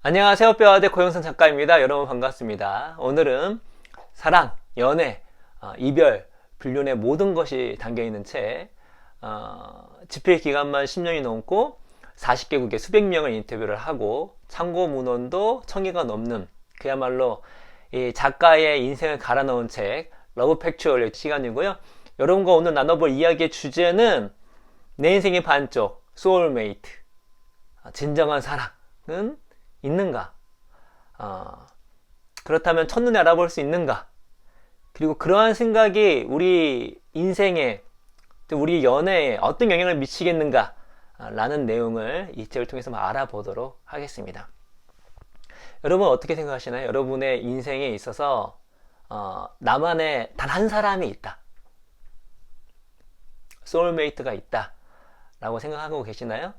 안녕하세요. 뼈아대 고영선 작가입니다. 여러분 반갑습니다. 오늘은 사랑, 연애, 이별, 불륜의 모든 것이 담겨있는 책, 집필 기간만 10년이 넘고 40개국의 수백 명을 인터뷰를 하고 참고 문헌도 1000개가 넘는 그야말로 이 작가의 인생을 갈아 넣은 책 러브 팩츄얼의 시간이고요. 여러분과 오늘 나눠볼 이야기의 주제는 내 인생의 반쪽, 소울메이트, 진정한 사랑은 있는가? 그렇다면 첫눈에 알아볼 수 있는가? 그리고 그러한 생각이 우리 인생에, 우리 연애에 어떤 영향을 미치겠는가? 라는 내용을 이 책을 통해서 알아보도록 하겠습니다. 여러분 어떻게 생각하시나요? 여러분의 인생에 있어서 나만의 단 한 사람이 있다. 소울메이트가 있다. 라고 생각하고 계시나요?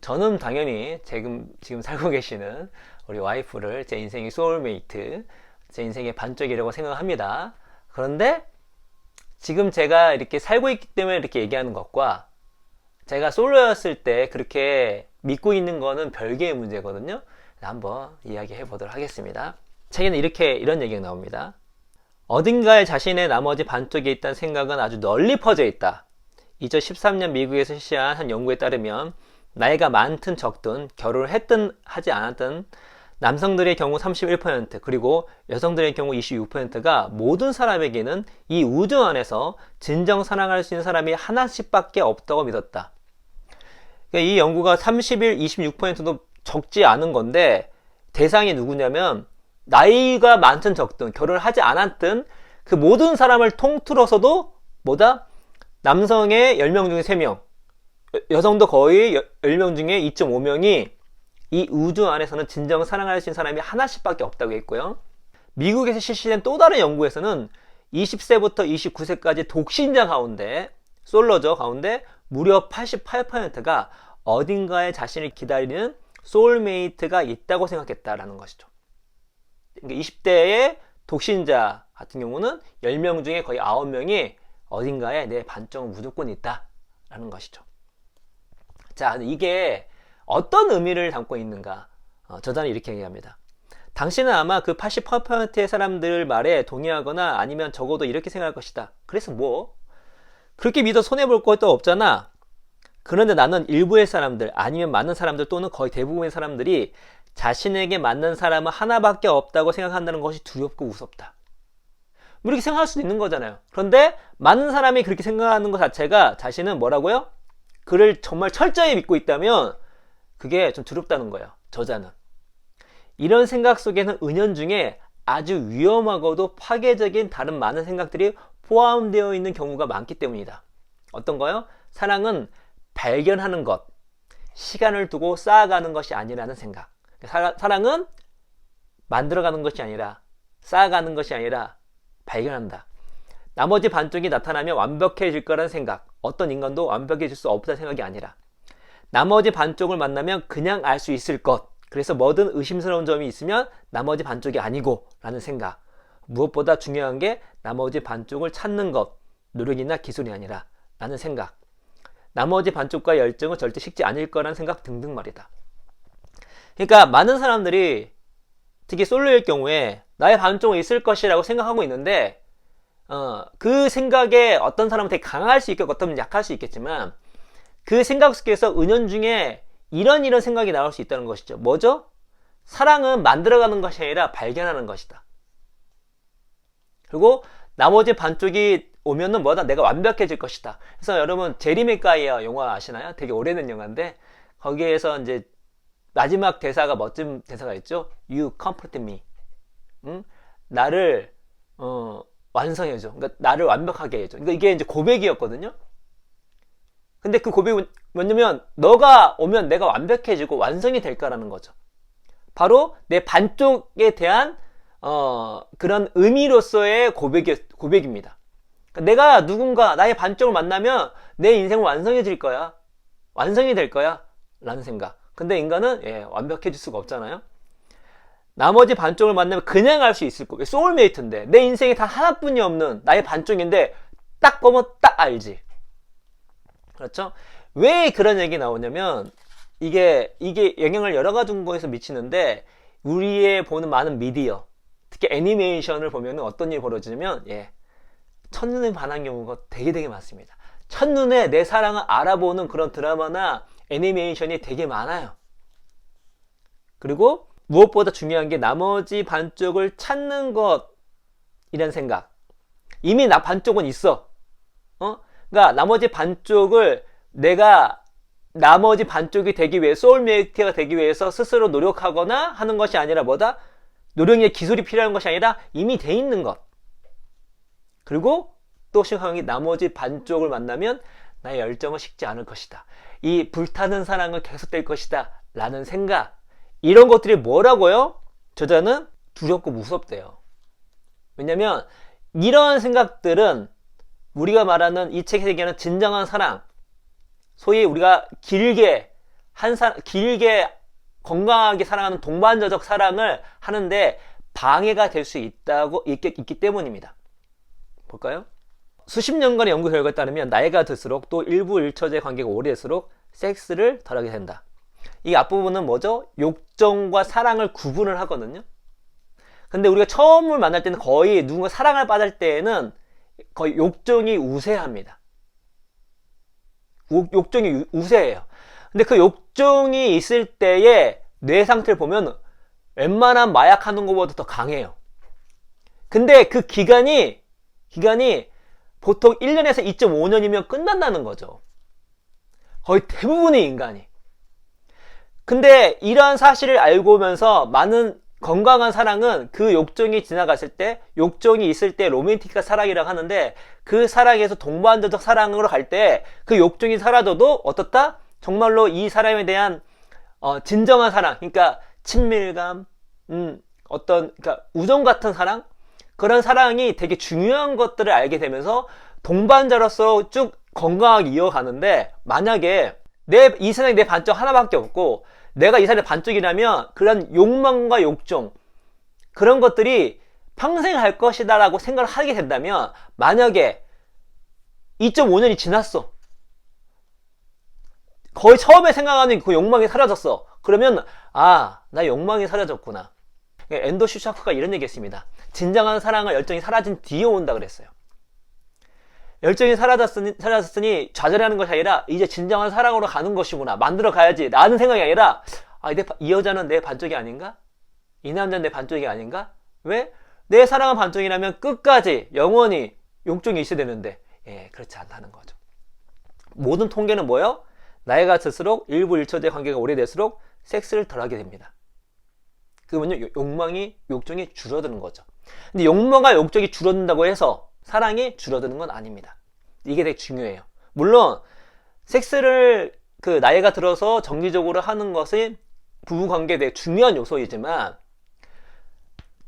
저는 당연히 지금 살고 계시는 우리 와이프를 제 인생의 소울메이트, 제 인생의 반쪽이라고 생각합니다. 그런데 지금 제가 이렇게 살고 있기 때문에 이렇게 얘기하는 것과 제가 솔로였을 때 그렇게 믿고 있는 거는 별개의 문제거든요. 한번 이야기해 보도록 하겠습니다. 책에는 이런 얘기가 나옵니다. 어딘가에 자신의 나머지 반쪽이 있다는 생각은 아주 널리 퍼져 있다. 2013년 미국에서 실시한 한 연구에 따르면 나이가 많든 적든 결혼을 했든 하지 않았든 남성들의 경우 31% 그리고 여성들의 경우 26%가 모든 사람에게는 이 우주 안에서 진정 사랑할 수 있는 사람이 하나씩밖에 없다고 믿었다. 이 연구가 31, 26%도 적지 않은 건데 대상이 누구냐면 나이가 많든 적든 결혼을 하지 않았든 그 모든 사람을 통틀어서도 남성의 10명 중에 3명, 여성도 거의 10명 중에 2.5명이 이 우주 안에서는 진정 사랑할 수 있는 사람이 하나씩밖에 없다고 했고요. 미국에서 실시된 또 다른 연구에서는 20세부터 29세까지 독신자 가운데, 솔로죠 가운데 무려 88%가 어딘가에 자신을 기다리는 소울메이트가 있다고 생각했다라는 것이죠. 그러니까 20대의 독신자 같은 경우는 10명 중에 거의 9명이 어딘가에 내 반쪽은 무조건 있다라는 것이죠. 자, 이게 어떤 의미를 담고 있는가? 저자는 이렇게 얘기합니다. 당신은 아마 그 88%의 사람들 말에 동의하거나 아니면 적어도 이렇게 생각할 것이다. 그래서 뭐? 그렇게 믿어 손해볼 것도 없잖아. 그런데 나는 일부의 사람들 아니면 많은 사람들 또는 거의 대부분의 사람들이 자신에게 맞는 사람은 하나밖에 없다고 생각한다는 것이 두렵고 무섭다. 뭐 이렇게 생각할 수도 있는 거잖아요. 그런데 많은 사람이 그렇게 생각하는 것 자체가 자신은 뭐라고요? 그를 정말 철저히 믿고 있다면 그게 좀 두렵다는 거예요. 저자는. 이런 생각 속에는 은연중에 아주 위험하고도 파괴적인 다른 많은 생각들이 포함되어 있는 경우가 많기 때문이다. 어떤 거요? 사랑은 발견하는 것, 시간을 두고 쌓아가는 것이 아니라는 생각. 사랑은 만들어가는 것이 아니라 쌓아가는 것이 아니라 발견한다. 나머지 반쪽이 나타나면 완벽해질 거라는 생각. 어떤 인간도 완벽해질 수 없다는 생각이 아니라 나머지 반쪽을 만나면 그냥 알 수 있을 것. 그래서 뭐든 의심스러운 점이 있으면 나머지 반쪽이 아니고 라는 생각. 무엇보다 중요한 게 나머지 반쪽을 찾는 것. 노력이나 기술이 아니라 라는 생각. 나머지 반쪽과 열정은 절대 식지 않을 거라는 생각 등등 말이다. 그러니까 많은 사람들이 특히 솔로일 경우에 나의 반쪽은 있을 것이라고 생각하고 있는데 그 생각에 어떤 사람은 되게 강할 수 있겠고 어떤 약할 수 있겠지만 그 생각 속에서 은연중에 이런 생각이 나올 수 있다는 것이죠. 뭐죠? 사랑은 만들어가는 것이 아니라 발견하는 것이다. 그리고 나머지 반쪽이 오면은 내가 완벽해질 것이다. 그래서 여러분 제리 맥가이어 영화 아시나요? 되게 오래된 영화인데 거기에서 이제 마지막 대사가 멋진 대사가 있죠. You complete me. 응? 나를 완성해줘. 그러니까 나를 완벽하게 해줘. 그러니까 이게 이제 고백이었거든요. 근데 그 고백이 뭐냐면 너가 오면 내가 완벽해지고 완성이 될까라는 거죠. 바로 내 반쪽에 대한 그런 의미로서의 고백입니다. 그러니까 내가 누군가 나의 반쪽을 만나면 내 인생은 완성해질 거야. 완성이 될 거야. 라는 생각. 근데 인간은 완벽해질 수가 없잖아요. 나머지 반쪽을 만나면 그냥 알 수 있을 거예요. 소울메이트인데 내 인생에 단 하나뿐이 없는 나의 반쪽인데 딱 보면 딱 알지. 그렇죠? 왜 그런 얘기 나오냐면 이게 영향을 여러 가지 곳에서 미치는데, 우리의 보는 많은 미디어, 특히 애니메이션을 보면 어떤 일이 벌어지냐면, 첫눈에 반한 경우가 되게 많습니다. 첫눈에 내 사랑을 알아보는 그런 드라마나 애니메이션이 되게 많아요. 그리고 무엇보다 중요한 게 나머지 반쪽을 찾는 것이란 생각. 이미 나 반쪽은 있어. 그러니까 나머지 반쪽을 내가 나머지 반쪽이 되기 위해, 소울메이트가 되기 위해서 스스로 노력하거나 하는 것이 아니라 뭐다? 노력의 기술이 필요한 것이 아니라 이미 돼 있는 것. 그리고 또 심각한 게, 나머지 반쪽을 만나면 나의 열정은 식지 않을 것이다. 이 불타는 사랑은 계속될 것이다. 라는 생각. 이런 것들이 뭐라고요? 저자는 두렵고 무섭대요. 왜냐면 이런 생각들은 우리가 말하는, 이 책에서 얘기하는 진정한 사랑, 소위 우리가 길게 건강하게 사랑하는 동반자적 사랑을 하는데 방해가 될 수 있기 때문입니다. 볼까요? 수십 년간의 연구 결과에 따르면 나이가 들수록, 또 일부 일처제 관계가 오래될수록 섹스를 덜하게 된다. 이 앞부분은 뭐죠? 욕정과 사랑을 구분을 하거든요. 근데 우리가 처음을 만날 때는, 거의 누군가 사랑을 받을 때에는 거의 욕정이 우세합니다. 욕정이 우세해요. 근데 그 욕정이 있을 때의 뇌 상태를 보면 웬만한 마약하는 것보다 더 강해요. 근데 그 기간이 보통 1년에서 2.5년이면 끝난다는 거죠. 거의 대부분의 인간이. 근데 이러한 사실을 알고 오면서 많은 건강한 사랑은 그 욕정이 지나갔을 때, 욕정이 있을 때 로맨틱한 사랑이라고 하는데, 그 사랑에서 동반자적 사랑으로 갈 때 그 욕정이 사라져도 어떻다? 정말로 이 사람에 대한 진정한 사랑, 그러니까 친밀감, 그러니까 우정 같은 사랑, 그런 사랑이 되게 중요한 것들을 알게 되면서 동반자로서 쭉 건강하게 이어가는데, 만약에 이 세상에 내 반쪽 하나밖에 없고 내가 이 사람의 반쪽이라면 그런 욕망과 욕정, 그런 것들이 평생 할 것이다 라고 생각을 하게 된다면, 만약에 2.5년이 지났어, 거의 처음에 생각하는 그 욕망이 사라졌어. 그러면 나 욕망이 사라졌구나. 엔더 슈샤크가 이런 얘기 했습니다. 진정한 사랑은 열정이 사라진 뒤에 온다 그랬어요. 열정이 사라졌으니 좌절하는 것이 아니라 이제 진정한 사랑으로 가는 것이구나, 만들어 가야지 라는 생각이 아니라, 이 여자는 내 반쪽이 아닌가? 이 남자는 내 반쪽이 아닌가? 왜? 내 사랑은 반쪽이라면 끝까지 영원히 욕정이 있어야 되는데, 그렇지 않다는 거죠. 모든 통계는 뭐예요? 나이가 들수록 일부 일처제 관계가 오래될수록 섹스를 덜하게 됩니다. 그러면요, 욕정이 줄어드는 거죠. 근데 욕망과 욕정이 줄어든다고 해서 사랑이 줄어드는 건 아닙니다. 이게 되게 중요해요. 물론 섹스를 나이가 들어서 정기적으로 하는 것이 부부관계에 되게 중요한 요소이지만,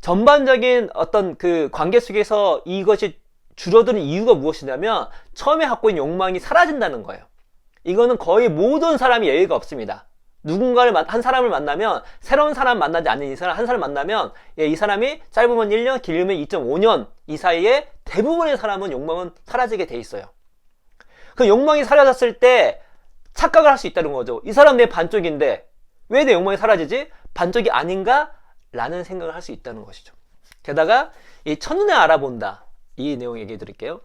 전반적인 어떤 그 관계 속에서 이것이 줄어드는 이유가 무엇이냐면, 처음에 갖고 있는 욕망이 사라진다는 거예요. 이거는 거의 모든 사람이 예외가 없습니다. 한 사람을 만나면, 새로운 사람 만나지 않는 이상 한 사람 만나면, 이 사람이 짧으면 1년, 길면 2.5년 이 사이에 대부분의 사람은 욕망은 사라지게 돼 있어요. 그 욕망이 사라졌을 때 착각을 할 수 있다는 거죠. 이 사람 내 반쪽인데 왜 내 욕망이 사라지지? 반쪽이 아닌가? 라는 생각을 할 수 있다는 것이죠. 게다가 이 첫눈에 알아본다, 이 내용 얘기해 드릴게요.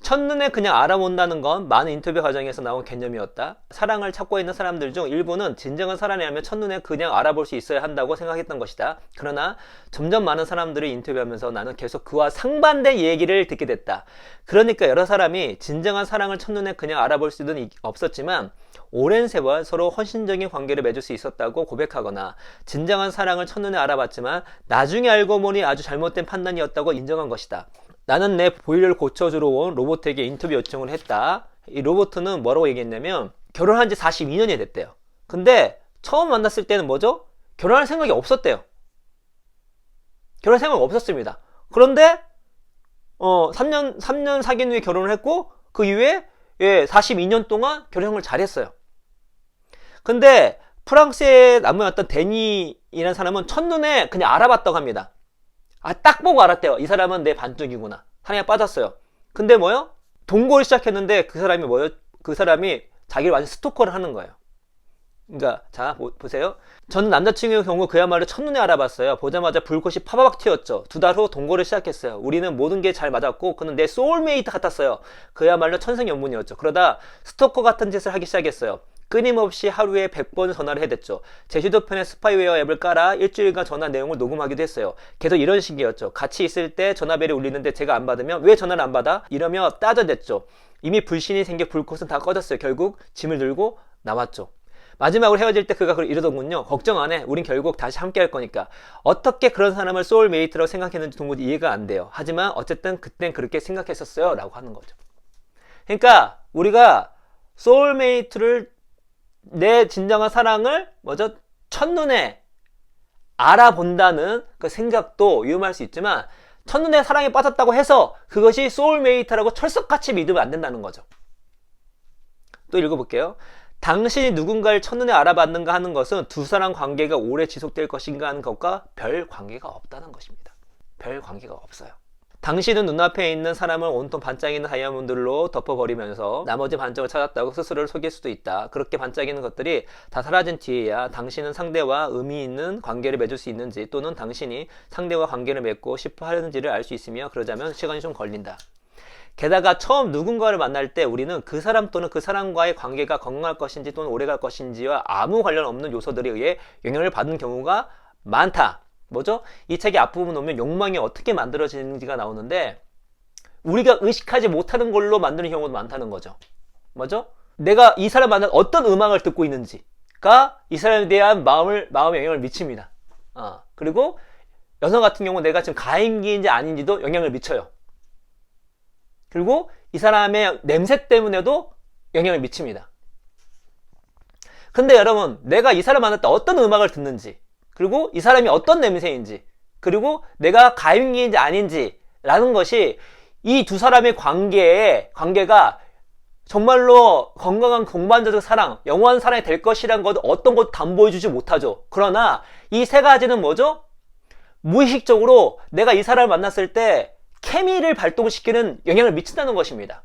첫눈에 그냥 알아본다는 건 많은 인터뷰 과정에서 나온 개념이었다. 사랑을 찾고 있는 사람들 중 일부는 진정한 사랑이라면 첫눈에 그냥 알아볼 수 있어야 한다고 생각했던 것이다. 그러나 점점 많은 사람들을 인터뷰하면서 나는 계속 그와 상반된 얘기를 듣게 됐다. 그러니까 여러 사람이 진정한 사랑을 첫눈에 그냥 알아볼 수는 없었지만 오랜 세월 서로 헌신적인 관계를 맺을 수 있었다고 고백하거나, 진정한 사랑을 첫눈에 알아봤지만 나중에 알고 보니 아주 잘못된 판단이었다고 인정한 것이다. 나는 내 보일러를 고쳐주러 온 로봇에게 인터뷰 요청을 했다. 이 로봇은 뭐라고 얘기했냐면, 결혼한 지 42년이 됐대요. 근데 처음 만났을 때는 뭐죠? 결혼할 생각이 없었대요. 결혼할 생각이 없었습니다. 그런데 3년 사귄 후에 결혼을 했고, 그 이후에 42년 동안 결혼을 잘했어요. 근데 프랑스에 남아왔던 데니라는 사람은 첫눈에 그냥 알아봤다고 합니다. 딱 보고 알았대요. 이 사람은 내 반쪽이구나. 사랑에 빠졌어요. 근데 뭐요? 동거를 시작했는데 그 사람이 자기를 완전 스토커를 하는 거예요. 그러니까 자 보세요. 전 남자친구의 경우 그야말로 첫눈에 알아봤어요. 보자마자 불꽃이 파바박 튀었죠. 2달 후 동거를 시작했어요. 우리는 모든 게 잘 맞았고 그는 내 소울메이트 같았어요. 그야말로 천생연분이었죠. 그러다 스토커 같은 짓을 하기 시작했어요. 끊임없이 하루에 100번 전화를 해댔죠. 제 휴대폰에 스파이웨어 앱을 깔아 일주일간 전화 내용을 녹음하기도 했어요. 계속 이런 식이었죠. 같이 있을 때 전화벨이 울리는데 제가 안 받으면 왜 전화를 안 받아? 이러며 따져댔죠. 이미 불신이 생겨 불꽃은 다 꺼졌어요. 결국 짐을 들고 나왔죠. 마지막으로 헤어질 때 그가 이러더군요. 걱정 안 해. 우린 결국 다시 함께 할 거니까. 어떻게 그런 사람을 소울메이트라고 생각했는지 도무지 이해가 안 돼요. 하지만 어쨌든 그땐 그렇게 생각했었어요. 라고 하는 거죠. 그러니까 우리가 소울메이트를 내 진정한 사랑을 첫눈에 알아본다는 그 생각도 위험할 수 있지만 첫눈에 사랑에 빠졌다고 해서 그것이 소울메이트라고 철석같이 믿으면 안 된다는 거죠. 또 읽어볼게요. 당신이 누군가를 첫눈에 알아봤는가 하는 것은 두 사람 관계가 오래 지속될 것인가 하는 것과 별 관계가 없다는 것입니다. 별 관계가 없어요. 당신은 눈앞에 있는 사람을 온통 반짝이는 다이아몬드로 덮어버리면서 나머지 반쪽을 찾았다고 스스로를 속일 수도 있다. 그렇게 반짝이는 것들이 다 사라진 뒤에야 당신은 상대와 의미 있는 관계를 맺을 수 있는지 또는 당신이 상대와 관계를 맺고 싶어 하는지를 알 수 있으며 그러자면 시간이 좀 걸린다. 게다가 처음 누군가를 만날 때 우리는 그 사람 또는 그 사람과의 관계가 건강할 것인지 또는 오래갈 것인지와 아무 관련 없는 요소들에 의해 영향을 받는 경우가 많다. 뭐죠? 이 책의 앞부분 보면 욕망이 어떻게 만들어지는지가 나오는데 우리가 의식하지 못하는 걸로 만드는 경우도 많다는 거죠. 뭐죠? 내가 이 사람 만난 어떤 음악을 듣고 있는지가 이 사람에 대한 마음에 영향을 미칩니다. 그리고 여성 같은 경우 내가 지금 가임기인지 아닌지도 영향을 미쳐요. 그리고 이 사람의 냄새 때문에도 영향을 미칩니다. 근데 여러분, 내가 이 사람 만날 때 어떤 음악을 듣는지, 그리고 이 사람이 어떤 냄새인지, 그리고 내가 가임기인지 아닌지 라는 것이 이 두 사람의 관계가 정말로 건강한 공간적 사랑, 영원한 사랑이 될 것이란 것 어떤 것도 담보해주지 못하죠. 그러나 이 세 가지는 뭐죠? 무의식적으로 내가 이 사람을 만났을 때 케미를 발동시키는 영향을 미친다는 것입니다.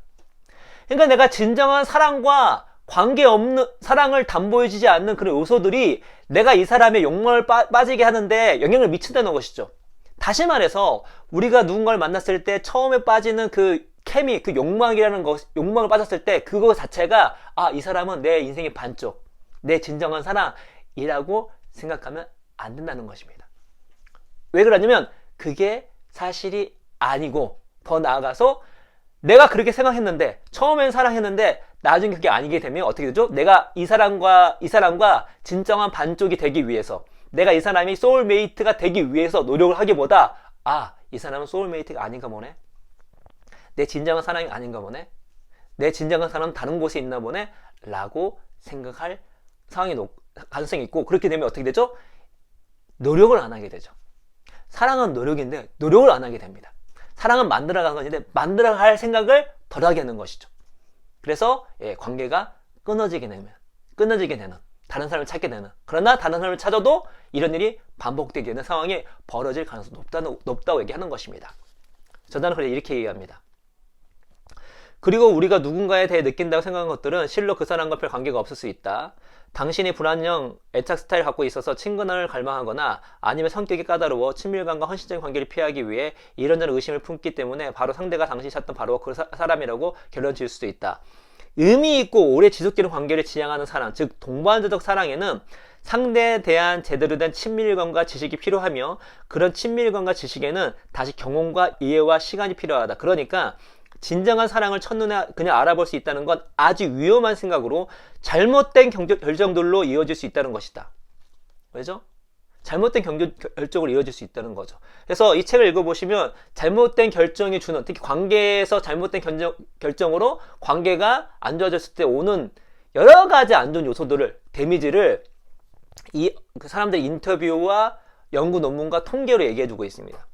그러니까 내가 진정한 사랑과 관계없는 사랑을 담보해주지 않는 그런 요소들이 내가 이 사람의 욕망을 빠지게 하는데 영향을 미친다는 것이죠. 다시 말해서 우리가 누군가를 만났을 때 처음에 빠지는 그 케미, 그 욕망이라는 것, 욕망을 빠졌을 때 그거 자체가 이 사람은 내 인생의 반쪽, 내 진정한 사랑이라고 생각하면 안 된다는 것입니다. 왜 그러냐면 그게 사실이 아니고 더 나아가서 내가 그렇게 생각했는데 처음엔 사랑했는데 나중에 그게 아니게 되면 어떻게 되죠? 내가 이 사람과 진정한 반쪽이 되기 위해서 내가 이 사람이 소울메이트가 되기 위해서 노력을 하기보다 이 사람은 소울메이트가 아닌가 보네. 내 진정한 사랑이 아닌가 보네. 내 진정한 사랑은 다른 곳에 있나 보네 라고 생각할 가능성이 있고 그렇게 되면 어떻게 되죠? 노력을 안 하게 되죠. 사랑은 노력인데 노력을 안 하게 됩니다. 사랑은 만들어가는 것인데 만들어갈 생각을 덜 하게 하는 것이죠. 그래서 관계가 끊어지게 되는 다른 사람을 찾게 되는 그러나 다른 사람을 찾아도 이런 일이 반복되게 되는 상황이 벌어질 가능성이 높다고 얘기하는 것입니다. 저자는 그래서 이렇게 얘기합니다. 그리고 우리가 누군가에 대해 느낀다고 생각한 것들은 실로 그 사람과 별 관계가 없을 수 있다. 당신이 불안형 애착 스타일을 갖고 있어서 친근함을 갈망하거나 아니면 성격이 까다로워 친밀감과 헌신적인 관계를 피하기 위해 이런저런 의심을 품기 때문에 바로 상대가 당신이 찾던 바로 그 사람이라고 결론 지을 수도 있다. 의미 있고 오래 지속되는 관계를 지향하는 사랑, 즉 동반자적 사랑에는 상대에 대한 제대로 된 친밀감과 지식이 필요하며 그런 친밀감과 지식에는 다시 경험과 이해와 시간이 필요하다. 그러니까 진정한 사랑을 첫눈에 그냥 알아볼 수 있다는 건 아주 위험한 생각으로 잘못된 결정들로 이어질 수 있다는 것이다. 왜죠? 잘못된 결정으로 이어질 수 있다는 거죠. 그래서 이 책을 읽어보시면 잘못된 결정이 주는, 특히 관계에서 잘못된 결정으로 관계가 안 좋아졌을 때 오는 여러 가지 안 좋은 요소들을, 데미지를 그 사람들의 인터뷰와 연구 논문과 통계로 얘기해주고 있습니다.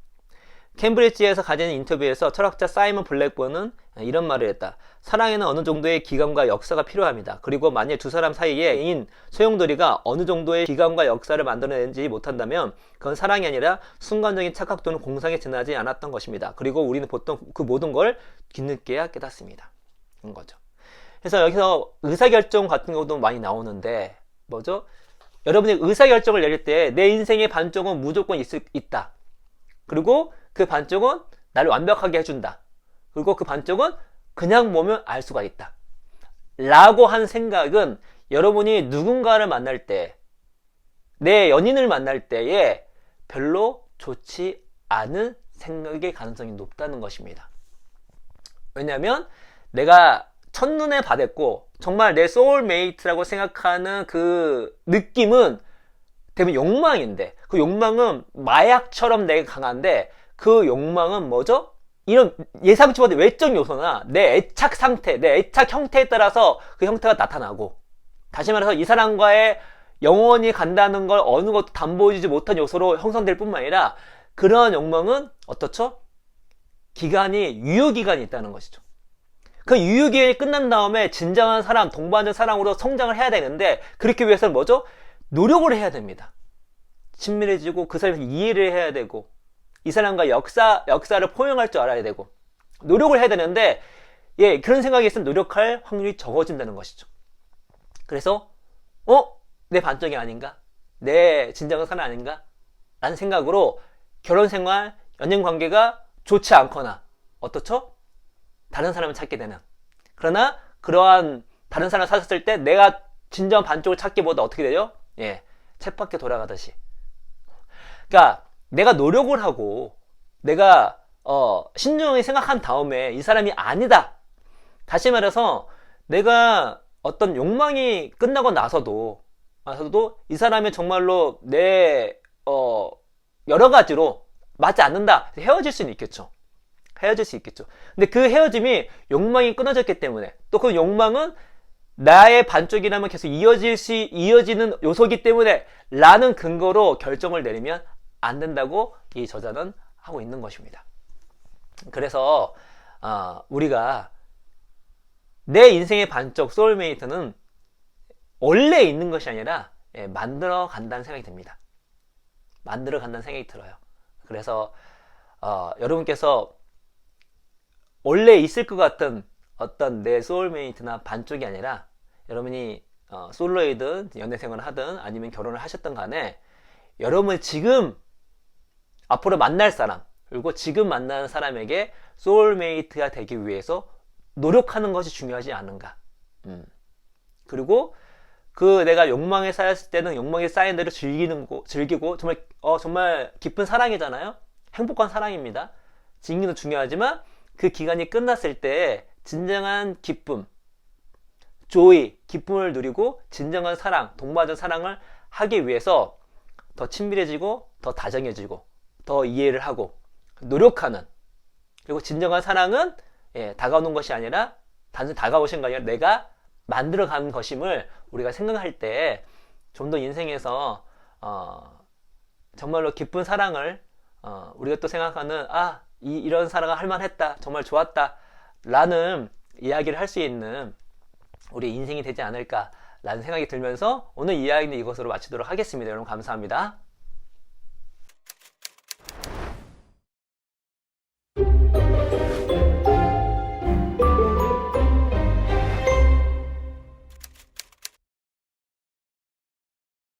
캠브리지에서 가진 인터뷰에서 철학자 사이먼 블랙본은 이런 말을 했다. 사랑에는 어느 정도의 기간과 역사가 필요합니다. 그리고 만약 두 사람 사이에인 소용돌이가 어느 정도의 기간과 역사를 만들어내지 못한다면 그건 사랑이 아니라 순간적인 착각 또는 공상에 지나지 않았던 것입니다. 그리고 우리는 보통 그 모든 걸 뒤늦게야 깨닫습니다. 그런 거죠. 그래서 여기서 의사결정 같은 것도 많이 나오는데 뭐죠? 여러분이 의사결정을 내릴 때 내 인생의 반쪽은 무조건 있다. 그리고 그 반쪽은 나를 완벽하게 해준다. 그리고 그 반쪽은 그냥 보면 알 수가 있다. 라고 한 생각은 여러분이 누군가를 만날 때, 내 연인을 만날 때에 별로 좋지 않은 생각의 가능성이 높다는 것입니다. 왜냐하면 내가 첫눈에 반했고 정말 내 소울메이트라고 생각하는 그 느낌은 대부분 욕망인데, 그 욕망은 마약처럼 내가 강한데, 그 욕망은 뭐죠? 이런 예상치 못한 외적 요소나 내 애착 상태, 내 애착 형태에 따라서 그 형태가 나타나고, 다시 말해서 이 사람과의 영원히 간다는 걸 어느 것도 담보해주지 못한 요소로 형성될 뿐만 아니라, 그러한 욕망은 어떻죠? 기간이, 유효기간이 있다는 것이죠. 그 유효기간이 끝난 다음에 진정한 사람, 동반자 사랑으로 성장을 해야 되는데, 그렇기 위해서는 뭐죠? 노력을 해야 됩니다. 친밀해지고 그 사람을 이해를 해야 되고, 이 사람과 역사를 포용할 줄 알아야 되고, 노력을 해야 되는데, 예, 그런 생각이 있으면 노력할 확률이 적어진다는 것이죠. 그래서 내 반쪽이 아닌가? 내 진정한 사람 아닌가? 라는 생각으로 결혼생활, 연인관계가 좋지 않거나 어떻죠? 다른 사람을 찾게 되는. 그러나 그러한 다른 사람을 찾았을 때 내가 진정한 반쪽을 찾기보다 어떻게 되죠? 예, 쳇바퀴 돌아가듯이. 그러니까 내가 노력을 하고 내가 신중하게 생각한 다음에 이 사람이 아니다. 다시 말해서 내가 어떤 욕망이 끝나고 나서도 이 사람이 정말로 내 여러 가지로 맞지 않는다. 헤어질 수는 있겠죠. 헤어질 수 있겠죠. 근데 그 헤어짐이 욕망이 끊어졌기 때문에, 또 그 욕망은 나의 반쪽이라면 계속 이어지는 요소이기 때문에 라는 근거로 결정을 내리면 안 된다고 이 저자는 하고 있는 것입니다. 그래서 우리가 내 인생의 반쪽 소울메이트는 원래 있는 것이 아니라 만들어 간다는 생각이 듭니다. 만들어 간다는 생각이 들어요. 그래서 여러분께서 원래 있을 것 같은 어떤 내 소울메이트나 반쪽이 아니라, 여러분이 솔로이든 연애생활을 하든 아니면 결혼을 하셨든 간에 여러분 지금 앞으로 만날 사람, 그리고 지금 만나는 사람에게 소울메이트가 되기 위해서 노력하는 것이 중요하지 않은가. 그리고 그 내가 욕망에 쌓였을 때는 욕망에 쌓인 대로 즐기고 정말 깊은 사랑이잖아요. 행복한 사랑입니다. 즐기는 중요하지만 그 기간이 끝났을 때 진정한 기쁨, 기쁨을 누리고 진정한 사랑, 동반자 사랑을 하기 위해서 더 친밀해지고 더 다정해지고 더 이해를 하고 노력하는, 그리고 진정한 사랑은 다가오는 것이 아니라 단순히 다가오신 거 아니라 내가 만들어가는 것임을 우리가 생각할 때 좀 더 인생에서 정말로 기쁜 사랑을 우리가 또 생각하는 이런 사랑을 할만했다, 정말 좋았다 라는 이야기를 할 수 있는 우리 인생이 되지 않을까 라는 생각이 들면서 오늘 이야기는 이것으로 마치도록 하겠습니다. 여러분 감사합니다.